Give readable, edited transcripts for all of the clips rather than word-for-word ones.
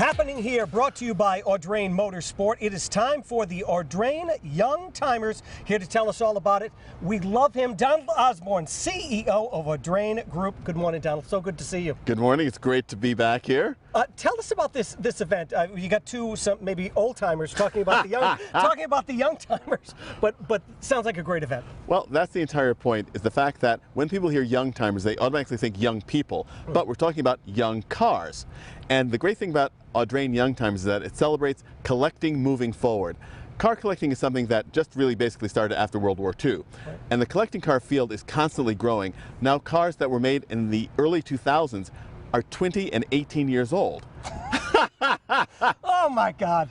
Happening here, brought to you by Audrain Motorsport. It is time for the Audrain Young Timers. Here to tell us all about it, we love him, Donald Osborne, CEO of Audrain Group. Good morning, Donald. So good to see you. Good morning. It's great to be back here. Tell us about this event. You got some maybe old timers talking about the young timers, but sounds like a great event. Well, that's the entire point. Is the fact that when people hear young timers, they automatically think young people, but we're talking about young cars. And the great thing about Audrain Young Timers is that it celebrates collecting moving forward. Car collecting is something that just really basically started after World War II. Right. And the collecting car field is constantly growing. Now cars that were made in the early 2000s are 20 and 18 years old. Oh my God.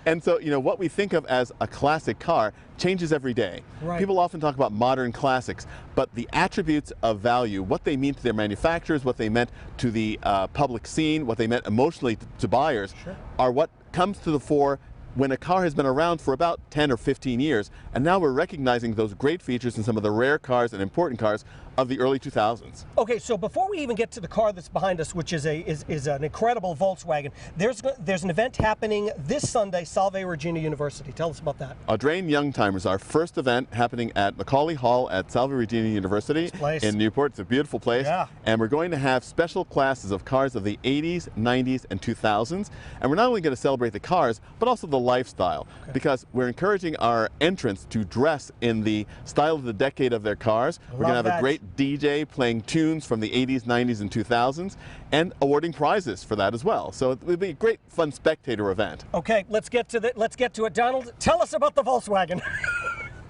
And so, what we think of as a classic car changes every day. Right. People often talk about modern classics, but the attributes of value, what they mean to their manufacturers, what they meant to the public scene, what they meant emotionally to buyers, sure, are what comes to the fore when a car has been around for about 10 or 15 years, and now we're recognizing those great features in some of the rare cars and important cars of the early 2000s. Okay, so before we even get to the car that's behind us, which is an incredible Volkswagen, there's an event happening this Sunday, Salve Regina University. Tell us about that. Audrain Young Timers, our first event happening at Macaulay Hall at Salve Regina University in Newport. It's a beautiful place. Yeah. And we're going to have special classes of cars of the 80s, 90s, and 2000s. And we're not only going to celebrate the cars, but also the lifestyle, because we're encouraging our entrants to dress in the style of the decade of their cars. We're going to have a great DJ playing tunes from the 80s, 90s, and 2000s, and awarding prizes for that as well. So it'll be a great, fun spectator event. Okay, let's get to it. Donald, tell us about the Volkswagen.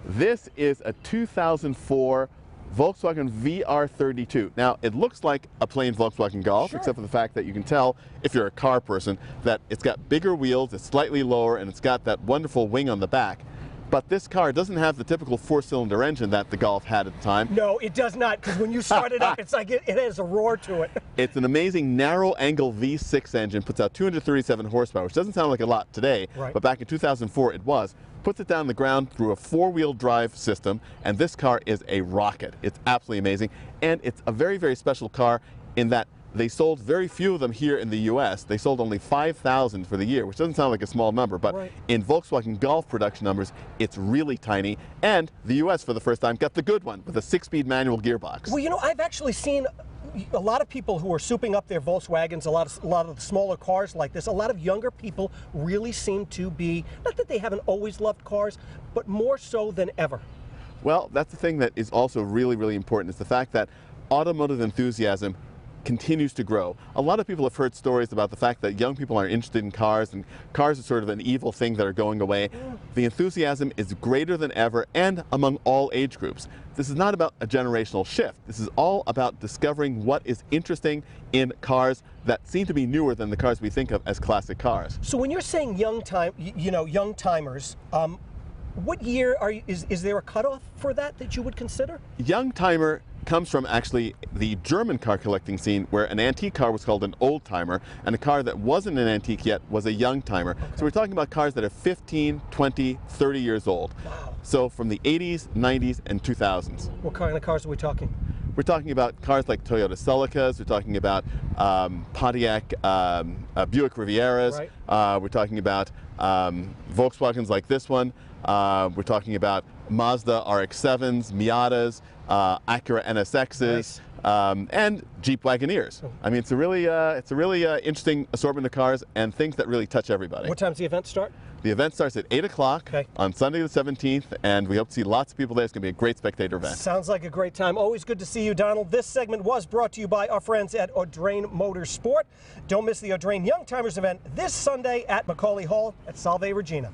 This is a 2004 Volkswagen VR32. Now, it looks like a plain Volkswagen Golf, sure, except for the fact that you can tell, if you're a car person, that it's got bigger wheels, it's slightly lower, and it's got that wonderful wing on the back. But this car doesn't have the typical four-cylinder engine that the Golf had at the time. No, it does not, because when you start it up, it's like it has a roar to it. It's an amazing narrow-angle V6 engine, puts out 237 horsepower, which doesn't sound like a lot today, right, but back in 2004 it was. Puts it down the ground through a four-wheel drive system, and this car is a rocket. It's absolutely amazing, and it's a very, very special car in that they sold very few of them here in the US. They sold only 5,000 for the year, which doesn't sound like a small number, but right, in Volkswagen Golf production numbers, it's really tiny. And the US, for the first time, got the good one with a 6-speed manual gearbox. Well, I've actually seen a lot of people who are souping up their Volkswagens, a lot of the smaller cars like this. A lot of younger people really seem to be, not that they haven't always loved cars, but more so than ever. Well, that's the thing that is also really, really important, is the fact that automotive enthusiasm continues to grow. A lot of people have heard stories about the fact that young people are interested in cars, and cars are sort of an evil thing that are going away. The enthusiasm is greater than ever, and among all age groups. This is not about a generational shift. This is all about discovering what is interesting in cars that seem to be newer than the cars we think of as classic cars. So when you're saying young timers, what year is there a cutoff for that you would consider? Young timer comes from actually the German car collecting scene, where an antique car was called an old timer, and a car that wasn't an antique yet was a young timer. Okay. So we're talking about cars that are 15, 20, 30 years old. Wow. So from the 80s, 90s, and 2000s. What kind of cars are we talking? We're talking about cars like Toyota Celicas, we're talking about Pontiac Buick Rivieras, right, we're talking about Volkswagens like this one, we're talking about Mazda RX-7s, Miatas, Acura NSXs, nice, and Jeep Wagoneers. I mean, it's a really interesting assortment of cars and things that really touch everybody. What time's the event start? The event starts at 8 o'clock on Sunday the 17th, and we hope to see lots of people there. It's going to be a great spectator event. Sounds like a great time. Always good to see you, Donald. This segment was brought to you by our friends at Audrain Motorsport. Don't miss the Audrain Young Timers event this Sunday at Macaulay Hall at Salve Regina.